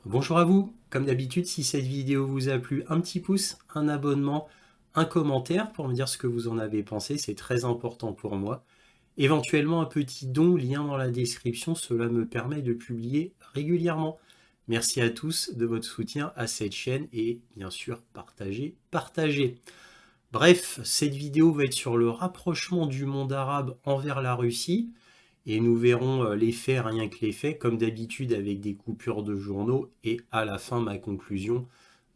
Bonjour à vous, comme d'habitude, si cette vidéo vous a plu, un petit pouce, un abonnement, un commentaire pour me dire ce que vous en avez pensé, c'est très important pour moi. Éventuellement un petit don, lien dans la description, cela me permet de publier régulièrement. Merci à tous de votre soutien à cette chaîne et bien sûr partagez, partagez. Bref, cette vidéo va être sur le rapprochement du monde arabe envers la Russie. Et nous verrons les faits, rien que les faits, comme d'habitude avec des coupures de journaux, et à la fin ma conclusion,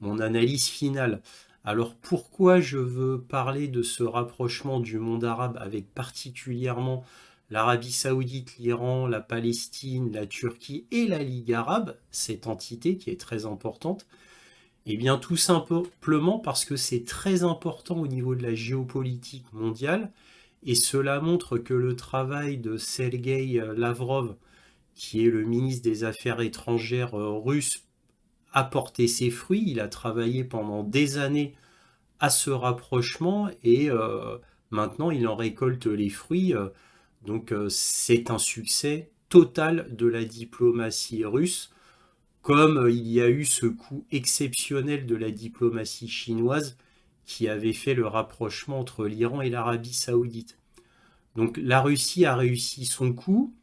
mon analyse finale. Alors pourquoi je veux parler de ce rapprochement du monde arabe avec particulièrement l'Arabie Saoudite, l'Iran, la Palestine, la Turquie et la Ligue arabe, cette entité qui est très importante? Eh bien tout simplement parce que c'est très important au niveau de la géopolitique mondiale. Et cela montre que le travail de Sergei Lavrov, qui est le ministre des Affaires étrangères russe, a porté ses fruits. Il a travaillé pendant des années à ce rapprochement et maintenant il en récolte les fruits. Donc c'est un succès total de la diplomatie russe, comme il y a eu ce coup exceptionnel de la diplomatie chinoise qui avait fait le rapprochement entre l'Iran et l'Arabie Saoudite. Donc la Russie a réussi son coup.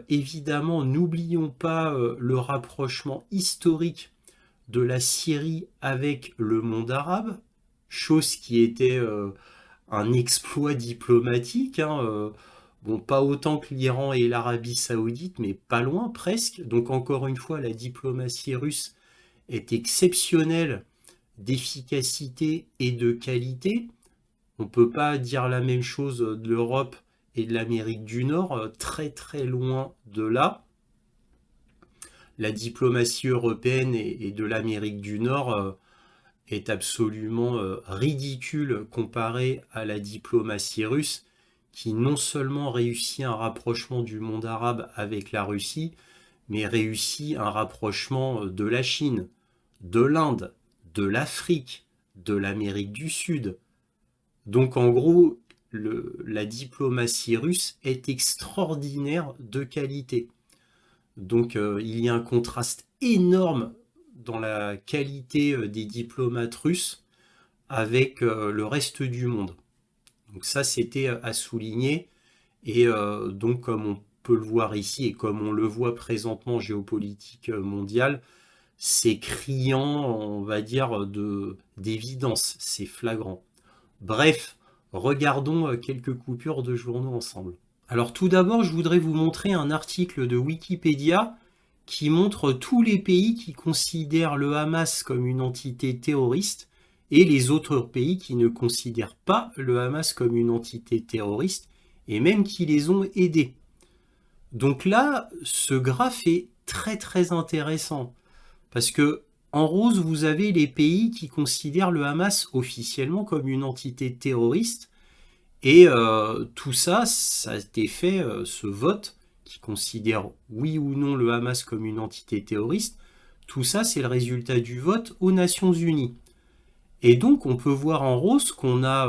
Évidemment, n'oublions pas le rapprochement historique de la Syrie avec le monde arabe, chose qui était un exploit diplomatique, hein, bon, pas autant que l'Iran et l'Arabie Saoudite, mais pas loin presque. Donc encore une fois, la diplomatie russe est exceptionnelle d'efficacité et de qualité. On ne peut pas dire la même chose de l'Europe et de l'Amérique du Nord, très très loin de là. La diplomatie européenne et de l'Amérique du Nord est absolument ridicule comparée à la diplomatie russe, qui non seulement réussit un rapprochement du monde arabe avec la Russie, mais réussit un rapprochement de la Chine, de l'Inde, de l'Afrique, de l'Amérique du Sud. Donc en gros, la diplomatie russe est extraordinaire de qualité. Donc il y a un contraste énorme dans la qualité des diplomates russes avec le reste du monde. Donc ça, c'était à souligner. Et donc comme on peut le voir ici et comme on le voit présentement en géopolitique mondiale, c'est criant, on va dire, d'évidence, c'est flagrant. Bref, regardons quelques coupures de journaux ensemble. Alors tout d'abord, je voudrais vous montrer un article de Wikipédia qui montre tous les pays qui considèrent le Hamas comme une entité terroriste et les autres pays qui ne considèrent pas le Hamas comme une entité terroriste et même qui les ont aidés. Donc là, ce graphe est très très intéressant parce que en rose, vous avez les pays qui considèrent le Hamas officiellement comme une entité terroriste. Et tout ça, ça a été fait, ce vote qui considère oui ou non le Hamas comme une entité terroriste. Tout ça, c'est le résultat du vote aux Nations Unies. Et donc, on peut voir en rose qu'on a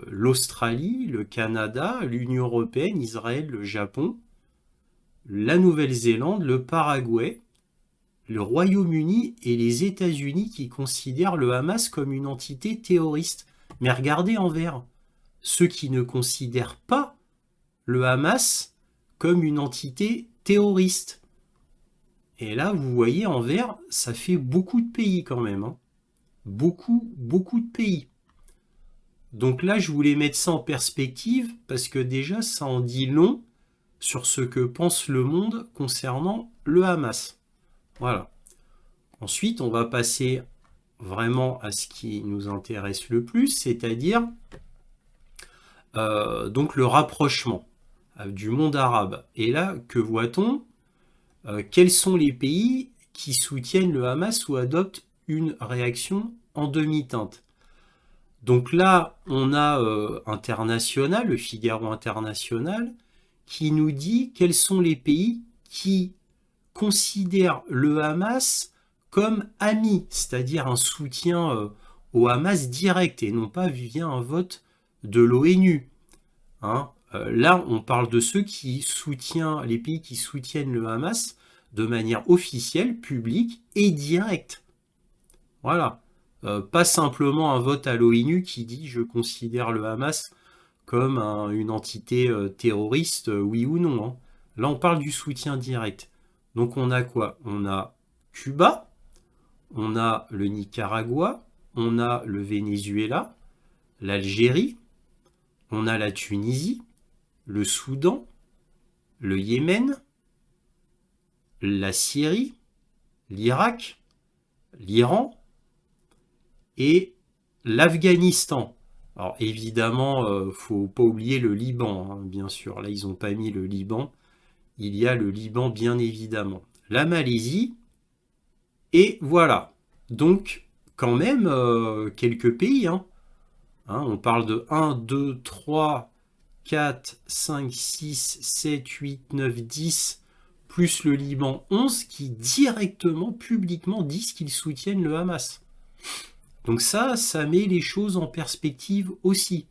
l'Australie, le Canada, l'Union européenne, Israël, le Japon, la Nouvelle-Zélande, le Paraguay, le Royaume-Uni et les États-Unis qui considèrent le Hamas comme une entité terroriste. Mais regardez en vert, ceux qui ne considèrent pas le Hamas comme une entité terroriste. Et là, vous voyez en vert, ça fait beaucoup de pays quand même, hein. Beaucoup, beaucoup de pays. Donc là, je voulais mettre ça en perspective parce que déjà, ça en dit long sur ce que pense le monde concernant le Hamas. Voilà. Ensuite, on va passer vraiment à ce qui nous intéresse le plus, c'est-à-dire donc le rapprochement du monde arabe. Et là, que voit-on? Quels sont les pays qui soutiennent le Hamas ou adoptent une réaction en demi-teinte? Donc là, on a International, le Figaro International, qui nous dit quels sont les pays qui considèrent le Hamas comme ami, c'est-à-dire un soutien au Hamas direct et non pas via un vote de l'ONU. Hein. Là, on parle de ceux qui soutiennent, les pays qui soutiennent le Hamas, de manière officielle, publique et directe. Voilà. Pas simplement un vote à l'ONU qui dit je considère le Hamas comme une entité terroriste, oui ou non. Hein. Là, on parle du soutien direct. Donc on a quoi? On a Cuba, on a le Nicaragua, on a le Venezuela, l'Algérie, on a la Tunisie, le Soudan, le Yémen, la Syrie, l'Irak, l'Iran et l'Afghanistan. Alors évidemment, faut pas oublier le Liban, hein, bien sûr. Là, ils n'ont pas mis le Liban. Il y a le Liban, bien évidemment. La Malaisie, et voilà. Donc, quand même, quelques pays. Hein. Hein, on parle de 1, 2, 3, 4, 5, 6, 7, 8, 9, 10, plus le Liban 11, qui directement, publiquement disent qu'ils soutiennent le Hamas. Donc ça met les choses en perspective aussi.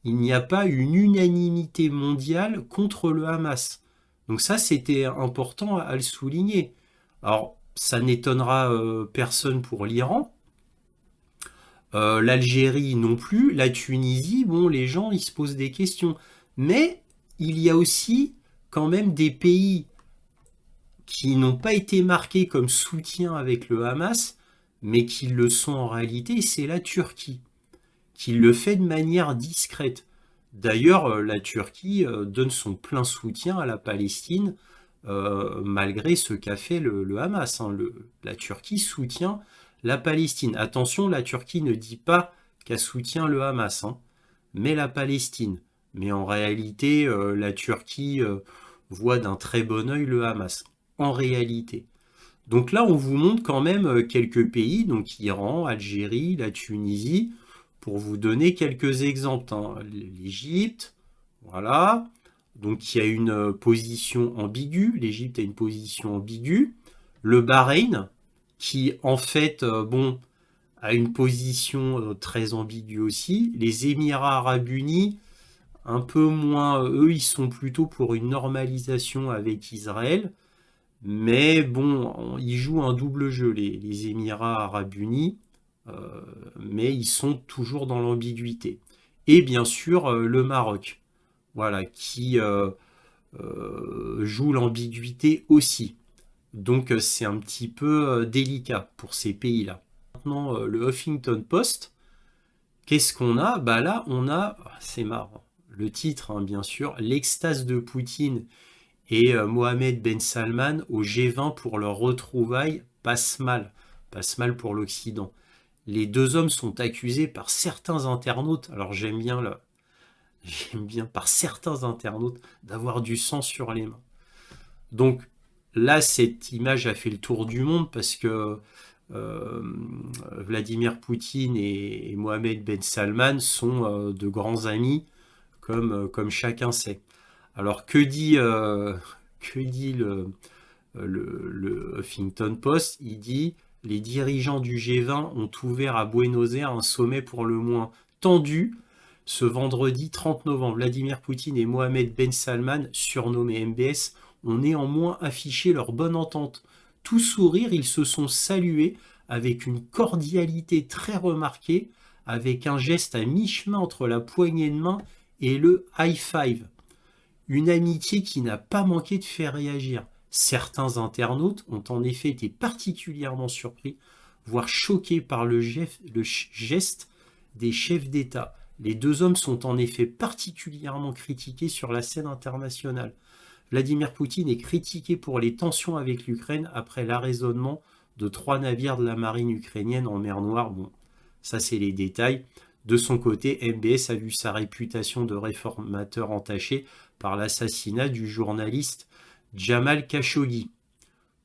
Il n'y a pas une unanimité mondiale contre le Hamas. Donc ça, c'était important à le souligner. Alors, ça n'étonnera personne pour l'Iran. L'Algérie non plus. La Tunisie, bon, les gens, ils se posent des questions. Mais il y a aussi quand même des pays qui n'ont pas été marqués comme soutien avec le Hamas, mais qui le sont en réalité, c'est la Turquie, qui le fait de manière discrète. D'ailleurs, la Turquie donne son plein soutien à la Palestine, malgré ce qu'a fait le Hamas. Hein. La Turquie soutient la Palestine. Attention, la Turquie ne dit pas qu'elle soutient le Hamas, hein, mais la Palestine. Mais en réalité, la Turquie voit d'un très bon œil le Hamas. En réalité. Donc là, on vous montre quand même quelques pays, donc Iran, Algérie, la Tunisie, pour vous donner quelques exemples. Hein. L'Égypte, voilà. Donc il y a une position ambiguë. L'Égypte a une position ambiguë. Le Bahreïn, qui en fait, bon, a une position très ambiguë aussi. Les Émirats Arabes Unis, un peu moins, eux, ils sont plutôt pour une normalisation avec Israël. Mais bon, ils jouent un double jeu, les Émirats Arabes Unis, mais ils sont toujours dans l'ambiguïté. Et bien sûr, le Maroc, voilà, qui joue l'ambiguïté aussi. Donc c'est un petit peu délicat pour ces pays-là. Maintenant, le Huffington Post, qu'est-ce qu'on a? Bah là, on a, c'est marrant, le titre, hein, bien sûr, l'extase de Poutine et Mohamed Ben Salman au G20 pour leur retrouvaille passe mal pour l'Occident. Les deux hommes sont accusés par certains internautes, alors j'aime bien par certains internautes d'avoir du sang sur les mains. Donc là, cette image a fait le tour du monde parce que Vladimir Poutine et Mohamed Ben Salman sont de grands amis, comme chacun sait. Alors que dit le Huffington Post? Il dit les dirigeants du G20 ont ouvert à Buenos Aires un sommet pour le moins tendu ce vendredi 30 novembre. Vladimir Poutine et Mohamed Ben Salman, surnommés MBS, ont néanmoins affiché leur bonne entente. Tout sourire, ils se sont salués avec une cordialité très remarquée, avec un geste à mi-chemin entre la poignée de main et le high five. Une amitié qui n'a pas manqué de faire réagir. Certains internautes ont en effet été particulièrement surpris, voire choqués par le geste des chefs d'État. Les deux hommes sont en effet particulièrement critiqués sur la scène internationale. Vladimir Poutine est critiqué pour les tensions avec l'Ukraine après l'arraisonnement de 3 navires de la marine ukrainienne en mer Noire. Bon, ça c'est les détails. De son côté, MBS a vu sa réputation de réformateur entachée par l'assassinat du journaliste Jamal Khashoggi.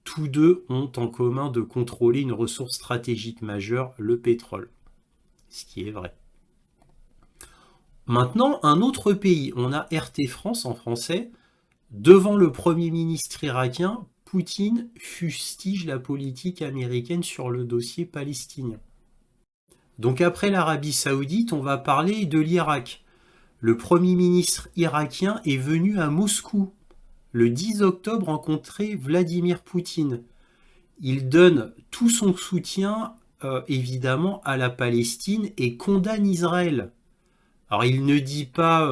Tous deux ont en commun de contrôler une ressource stratégique majeure, le pétrole. Ce qui est vrai. Maintenant, un autre pays, on a RT France en français. Devant le Premier ministre irakien, Poutine fustige la politique américaine sur le dossier palestinien. Donc après l'Arabie Saoudite, on va parler de l'Irak. Le Premier ministre irakien est venu à Moscou le 10 octobre rencontrer Vladimir Poutine. Il donne tout son soutien, évidemment, à la Palestine et condamne Israël. Alors il ne dit pas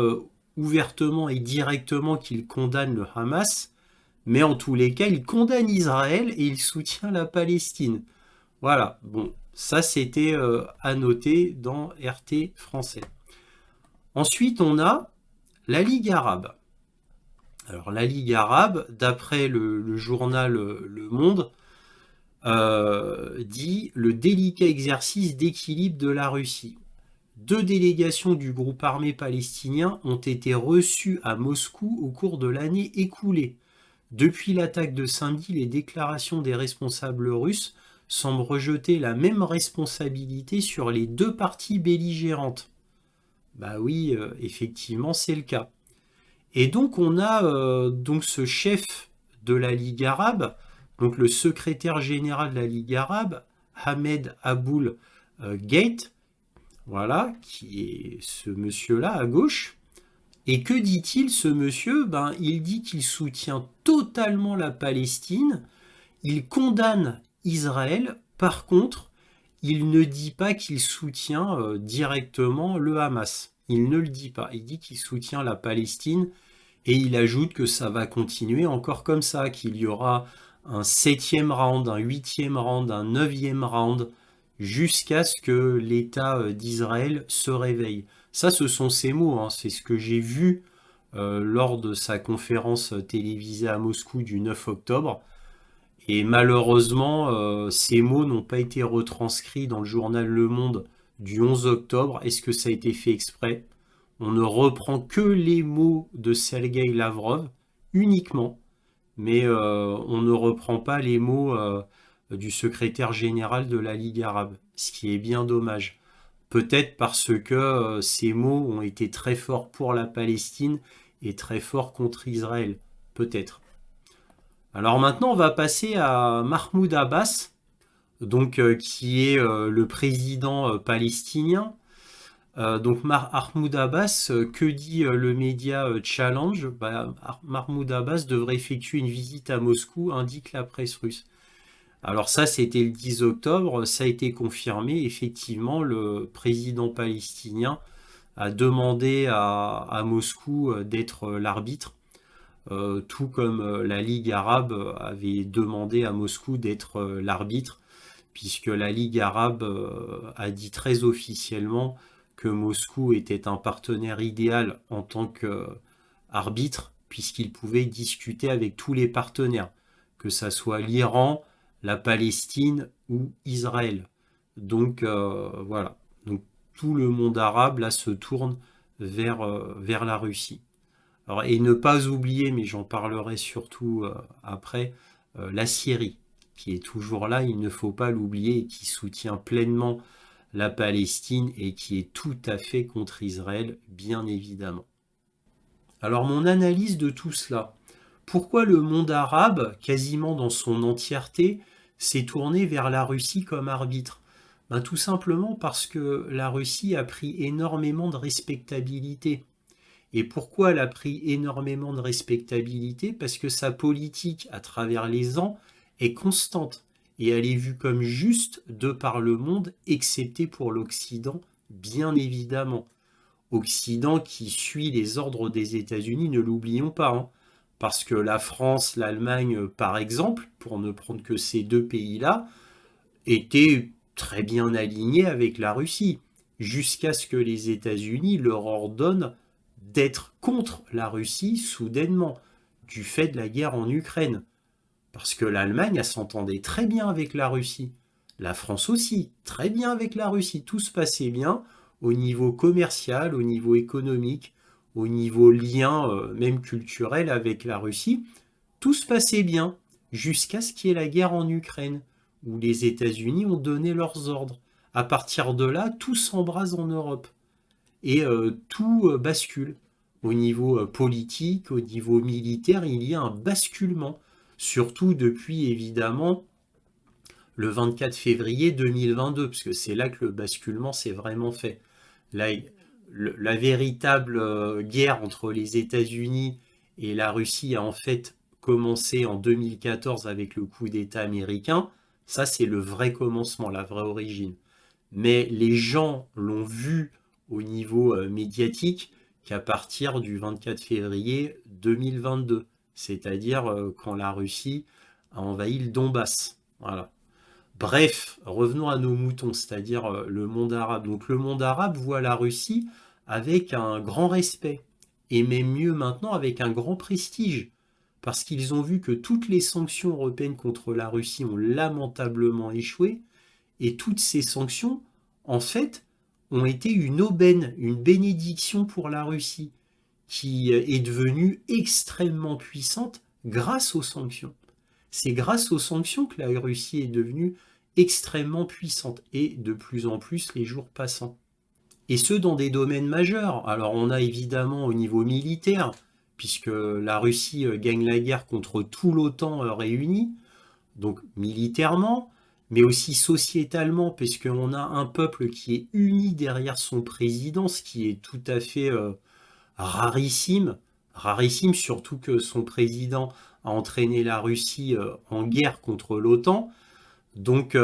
ouvertement et directement qu'il condamne le Hamas, mais en tous les cas, il condamne Israël et il soutient la Palestine. Voilà, bon, ça c'était à noter dans RT français. Ensuite, on a la Ligue arabe. Alors la Ligue arabe, d'après le journal Le Monde, dit le délicat exercice d'équilibre de la Russie. 2 délégations du groupe armé palestinien ont été reçues à Moscou au cours de l'année écoulée. Depuis l'attaque de samedi, les déclarations des responsables russes semblent rejeter la même responsabilité sur les 2 parties belligérantes. Bah oui, effectivement, c'est le cas. Et donc on a donc ce chef de la Ligue arabe, donc le secrétaire général de la Ligue arabe, Ahmed Aboul Gate, voilà, qui est ce monsieur-là à gauche. Et que dit-il, ce monsieur? Ben, il dit qu'il soutient totalement la Palestine, il condamne Israël, par contre, il ne dit pas qu'il soutient directement le Hamas. Il ne le dit pas, il dit qu'il soutient la Palestine et il ajoute que ça va continuer encore comme ça, qu'il y aura un 7e round, un 8e round, un 9e round, jusqu'à ce que l'État d'Israël se réveille. Ça, ce sont ses mots, hein. C'est ce que j'ai vu lors de sa conférence télévisée à Moscou du 9 octobre. Et malheureusement, ces mots n'ont pas été retranscrits dans le journal Le Monde du 11 octobre. Est-ce que ça a été fait exprès? On ne reprend que les mots de Sergueï Lavrov, uniquement, mais on ne reprend pas les mots du secrétaire général de la Ligue arabe, ce qui est bien dommage. Peut-être parce que ces mots ont été très forts pour la Palestine et très forts contre Israël. Peut-être. Alors maintenant, on va passer à Mahmoud Abbas, donc, qui est le président palestinien. Donc Mahmoud Abbas, que dit le média Challenge? Mahmoud Abbas devrait effectuer une visite à Moscou, indique la presse russe. Alors ça, c'était le 10 octobre, ça a été confirmé. Effectivement, le président palestinien a demandé à Moscou d'être l'arbitre, tout comme la Ligue arabe avait demandé à Moscou d'être l'arbitre, puisque la Ligue arabe a dit très officiellement que Moscou était un partenaire idéal en tant qu'arbitre, puisqu'il pouvait discuter avec tous les partenaires, que ça soit l'Iran, la Palestine ou Israël. Donc voilà. Donc tout le monde arabe là se tourne vers la Russie. Alors, et ne pas oublier, mais j'en parlerai surtout après, la Syrie, qui est toujours là, il ne faut pas l'oublier, et qui soutient pleinement la Palestine et qui est tout à fait contre Israël, bien évidemment. Alors mon analyse de tout cela. Pourquoi le monde arabe, quasiment dans son entièreté, s'est tourné vers la Russie comme arbitre? Tout simplement parce que la Russie a pris énormément de respectabilité. Et pourquoi elle a pris énormément de respectabilité? Parce que sa politique, à travers les ans, est constante. Et elle est vue comme juste de par le monde, excepté pour l'Occident, bien évidemment. Occident qui suit les ordres des États-Unis, ne l'oublions pas, hein. Parce que la France, l'Allemagne, par exemple, pour ne prendre que ces 2 pays-là, étaient très bien alignés avec la Russie, jusqu'à ce que les États-Unis leur ordonnent d'être contre la Russie soudainement, du fait de la guerre en Ukraine. Parce que l'Allemagne, elle s'entendait très bien avec la Russie. La France aussi, très bien avec la Russie. Tout se passait bien au niveau commercial, au niveau économique, au niveau lien, même culturel avec la Russie. Tout se passait bien, jusqu'à ce qu'il y ait la guerre en Ukraine, où les États-Unis ont donné leurs ordres. À partir de là, tout s'embrase en Europe. Et tout bascule. Au niveau politique, au niveau militaire, il y a un basculement. Surtout depuis, évidemment, le 24 février 2022, parce que c'est là que le basculement s'est vraiment fait. Là, la véritable guerre entre les États-Unis et la Russie a en fait commencé en 2014 avec le coup d'État américain. Ça, c'est le vrai commencement, la vraie origine. Mais les gens l'ont vu au niveau médiatique qu'à partir du 24 février 2022, c'est-à-dire quand la Russie a envahi le Donbass. Voilà. Bref, revenons à nos moutons, c'est-à-dire le monde arabe. Donc le monde arabe voit la Russie avec un grand respect, et même mieux maintenant avec un grand prestige, parce qu'ils ont vu que toutes les sanctions européennes contre la Russie ont lamentablement échoué, et toutes ces sanctions, en fait, ont été une aubaine, une bénédiction pour la Russie, qui est devenue extrêmement puissante grâce aux sanctions. C'est grâce aux sanctions que la Russie est devenue extrêmement puissante, et de plus en plus les jours passant. Et ce, dans des domaines majeurs. Alors on a évidemment au niveau militaire, puisque la Russie gagne la guerre contre tout l'OTAN réuni, donc militairement, mais aussi sociétalement, puisqu'on a un peuple qui est uni derrière son président, ce qui est tout à fait rarissime, rarissime, surtout que son président a entraîné la Russie en guerre contre l'OTAN. Donc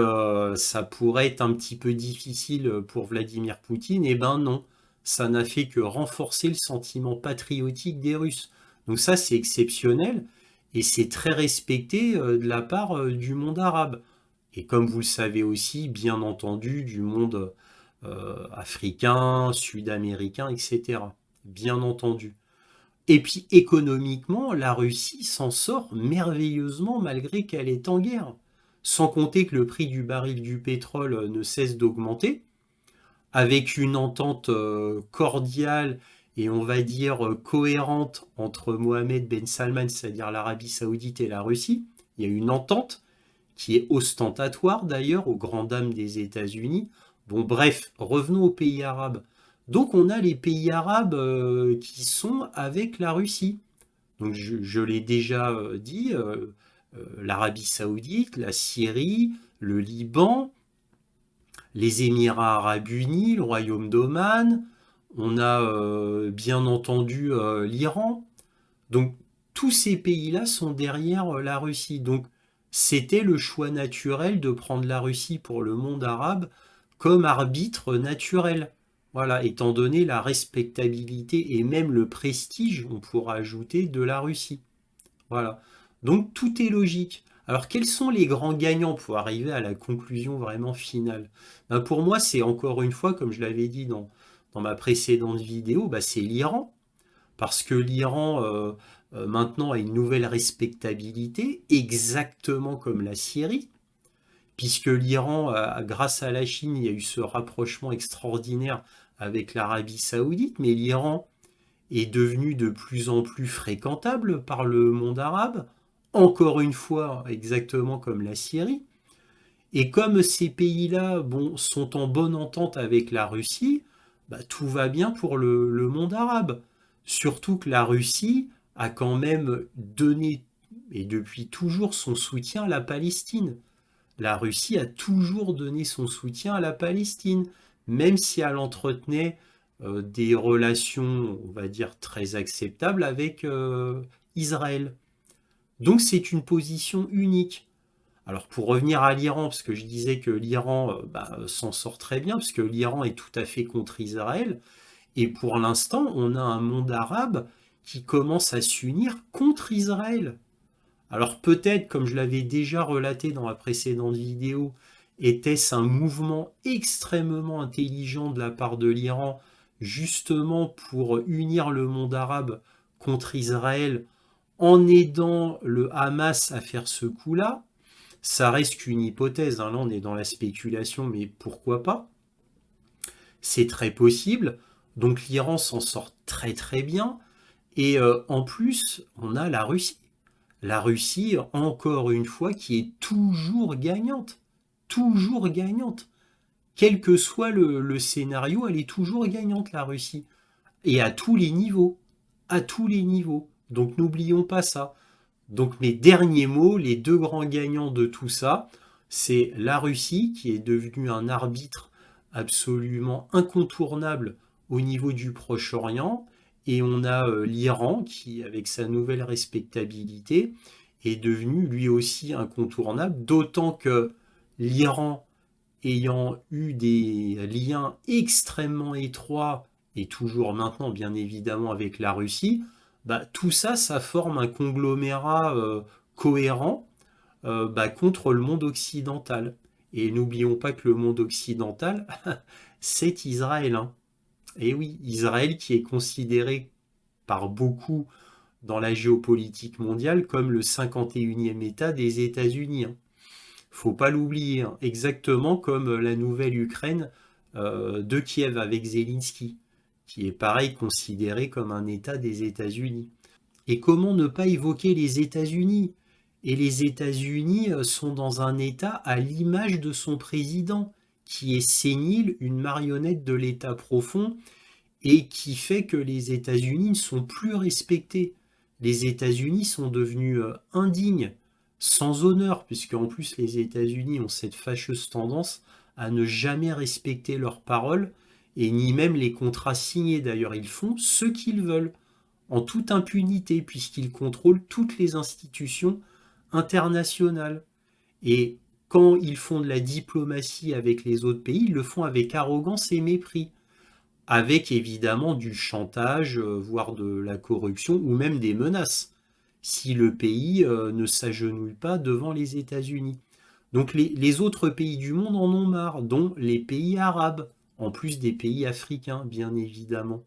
ça pourrait être un petit peu difficile pour Vladimir Poutine. Eh ben non, ça n'a fait que renforcer le sentiment patriotique des Russes. Donc ça, c'est exceptionnel et c'est très respecté de la part du monde arabe. Et comme vous le savez aussi, bien entendu, du monde africain, sud-américain, etc. Bien entendu. Et puis économiquement, la Russie s'en sort merveilleusement malgré qu'elle est en guerre. Sans compter que le prix du baril du pétrole ne cesse d'augmenter, avec une entente cordiale et on va dire cohérente entre Mohamed Ben Salman, c'est-à-dire l'Arabie Saoudite et la Russie. Il y a une entente qui est ostentatoire d'ailleurs aux grandes dames des États-Unis. Bon bref, revenons aux pays arabes. Donc on a les pays arabes qui sont avec la Russie. Donc je l'ai déjà dit, l'Arabie Saoudite, la Syrie, le Liban, les Émirats Arabes Unis, le Royaume d'Oman, on a bien entendu l'Iran. Donc tous ces pays-là sont derrière la Russie. Donc c'était le choix naturel de prendre la Russie pour le monde arabe comme arbitre naturel. Voilà, étant donné la respectabilité et même le prestige, on pourra ajouter, de la Russie. Voilà. Donc tout est logique. Alors quels sont les grands gagnants pour arriver à la conclusion vraiment finale? Ben, pour moi, c'est encore une fois, comme je l'avais dit dans ma précédente vidéo, ben, c'est l'Iran. Parce que l'Iran, maintenant, a une nouvelle respectabilité, exactement comme la Syrie. Puisque l'Iran, grâce à la Chine, il y a eu ce rapprochement extraordinaire avec l'Arabie Saoudite, mais l'Iran est devenu de plus en plus fréquentable par le monde arabe, encore une fois exactement comme la Syrie. Et comme ces pays-là sont en bonne entente avec la Russie, bah, tout va bien pour le monde arabe. Surtout que la Russie a quand même donné, et depuis toujours, son soutien à la Palestine. La Russie a toujours donné son soutien à la Palestine, même si elle entretenait des relations, on va dire, très acceptables avec Israël. Donc c'est une position unique. Alors pour revenir à l'Iran, parce que je disais que l'Iran s'en sort très bien, parce que l'Iran est tout à fait contre Israël, et pour l'instant on a un monde arabe qui commence à s'unir contre Israël. Alors peut-être, comme je l'avais déjà relaté dans la précédente vidéo, était-ce un mouvement extrêmement intelligent de la part de l'Iran, justement pour unir le monde arabe contre Israël en aidant le Hamas à faire ce coup-là? Ça reste qu'une hypothèse, hein. Là on est dans la spéculation, mais pourquoi pas? C'est très possible. Donc l'Iran s'en sort très très bien. Et en plus, on a la Russie. La Russie, encore une fois, qui est toujours gagnante. Toujours gagnante. Quel que soit le scénario, elle est toujours gagnante, la Russie. Et à tous les niveaux. À tous les niveaux. Donc n'oublions pas ça. Donc mes derniers mots, les deux grands gagnants de tout ça, c'est la Russie qui est devenue un arbitre absolument incontournable au niveau du Proche-Orient Et on a l'Iran qui, avec sa nouvelle respectabilité, est devenu lui aussi incontournable, d'autant que l'Iran, ayant eu des liens extrêmement étroits, et toujours maintenant bien évidemment avec la Russie, bah, tout ça, ça forme un conglomérat cohérent contre le monde occidental. Et n'oublions pas que le monde occidental, c'est Israël, hein. Et oui, Israël qui est considéré par beaucoup dans la géopolitique mondiale comme le 51e État des États-Unis, hein. Faut pas l'oublier, hein. Exactement comme la nouvelle Ukraine de Kiev avec Zelensky, qui est pareil considéré comme un État des États-Unis. Et comment ne pas évoquer les États-Unis? Et les États-Unis sont dans un État à l'image de son président, qui est sénile, une marionnette de l'État profond, et qui fait que les États-Unis ne sont plus respectés. Les États-Unis sont devenus indignes, sans honneur, puisque en plus les États-Unis ont cette fâcheuse tendance à ne jamais respecter leurs paroles, et ni même les contrats signés. D'ailleurs, ils font ce qu'ils veulent, en toute impunité, puisqu'ils contrôlent toutes les institutions internationales. Et quand ils font de la diplomatie avec les autres pays, ils le font avec arrogance et mépris, avec évidemment du chantage, voire de la corruption, ou même des menaces, si le pays ne s'agenouille pas devant les États-Unis. Donc les autres pays du monde en ont marre, dont les pays arabes, en plus des pays africains, bien évidemment.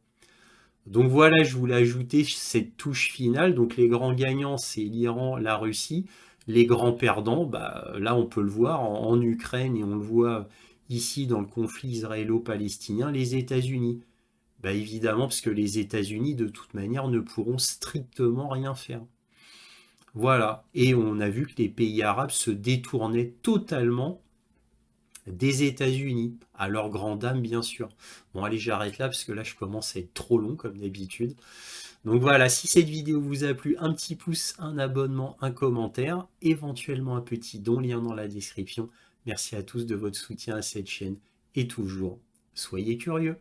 Donc voilà, je voulais ajouter cette touche finale. Donc les grands gagnants, c'est l'Iran, la Russie. Les grands perdants, bah, là on peut le voir en Ukraine et on le voit ici dans le conflit israélo-palestinien, les États-Unis. Bah évidemment, parce que les États-Unis, de toute manière, ne pourront strictement rien faire. Voilà. Et on a vu que les pays arabes se détournaient totalement des États-Unis, à leur grand dame, bien sûr. Bon, allez, j'arrête là, parce que là, je commence à être trop long, comme d'habitude. Donc voilà, si cette vidéo vous a plu, un petit pouce, un abonnement, un commentaire, éventuellement un petit don, lien dans la description. Merci à tous de votre soutien à cette chaîne, et toujours, soyez curieux.